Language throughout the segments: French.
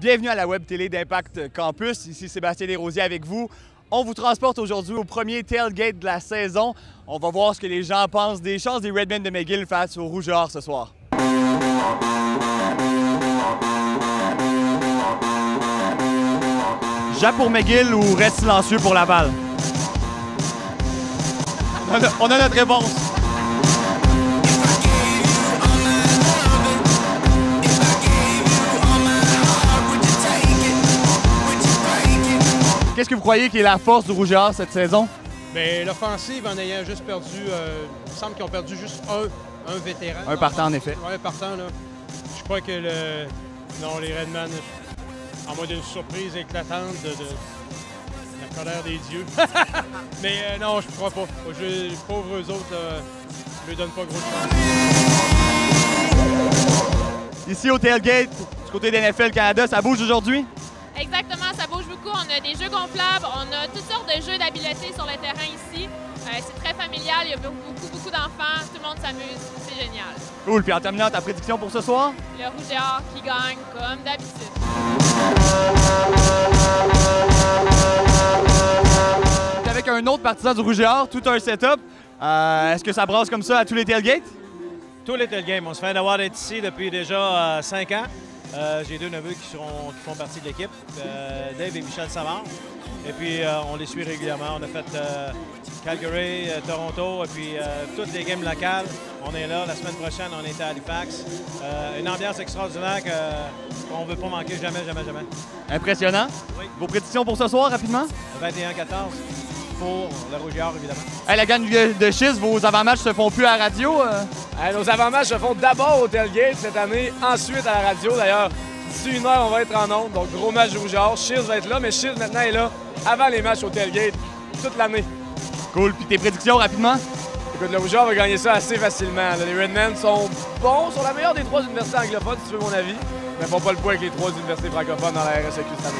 Bienvenue à la web télé d'Impact Campus. Ici Sébastien Desrosiers avec vous. On vous transporte aujourd'hui au premier tailgate de la saison. On va voir ce que les gens pensent des chances des Redmen de McGill face aux Rougeards ce soir. Jappe pour McGill ou reste silencieux pour Laval? On a notre réponse. Qu'est-ce que vous croyez qui est la force du Rougeard cette saison? Bien, l'offensive, en ayant juste perdu, il me semble qu'ils ont perdu juste un vétéran. Un partant, en effet. Oui, un partant, là. Je crois que non, les Redmen, en moins d'une surprise éclatante de la colère des dieux. Mais non, je ne crois pas. Les pauvres eux autres, je ne leur donne pas gros de chance. Ici au tailgate, du côté d'NFL Canada, ça bouge aujourd'hui? Exactement, ça bouge beaucoup. On a des jeux gonflables, on a toutes sortes de jeux d'habileté sur le terrain ici. C'est très familial, il y a beaucoup d'enfants, tout le monde s'amuse, c'est génial. Cool, puis en terminant, ta prédiction pour ce soir? Le Rougeard qui gagne comme d'habitude. Avec un autre partisan du Rougeard, tout un setup. Est-ce que ça brasse comme ça à tous les tailgates? Tous les tailgates. On se fait d'avoir d'être ici depuis déjà 5 ans. J'ai deux neveux qui font partie de l'équipe, Dave et Michel Savard. Et puis, on les suit régulièrement. On a fait Calgary, Toronto, et puis toutes les games locales. On est là. La semaine prochaine, on est à Halifax. Une ambiance extraordinaire qu'on ne veut pas manquer jamais. Impressionnant. Oui. Vos prédictions pour ce soir, rapidement? 21-14 pour le Rougeard, évidemment. Hey, la gang de Chiz, vos avant-matchs se font plus à la radio? Nos avant-matchs se font d'abord au tailgate cette année, ensuite à la radio. D'ailleurs, d'ici 1 heure, on va être en ondes. Donc, gros match du Rougeard. Chiz va être là, mais Chiz maintenant est là avant les matchs au tailgate toute l'année. Cool. Puis tes prédictions, rapidement? Écoute, le Rougeard va gagner ça assez facilement. Là, les Redmen sont bons, sont la meilleure des 3 universités anglophones, si tu veux mon avis, mais font pas le poids avec les 3 universités francophones dans la RSEQ cette année.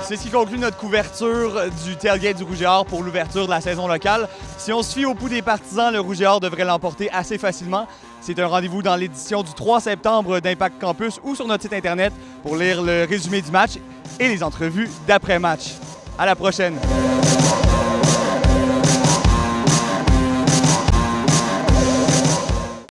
C'est ce qui conclut notre couverture du tailgate du Rougeard pour l'ouverture de la saison locale. Si on se fie au pouls des partisans, le Rougeard devrait l'emporter assez facilement. C'est un rendez-vous dans l'édition du 3 septembre d'Impact Campus ou sur notre site Internet pour lire le résumé du match et les entrevues d'après-match. À la prochaine!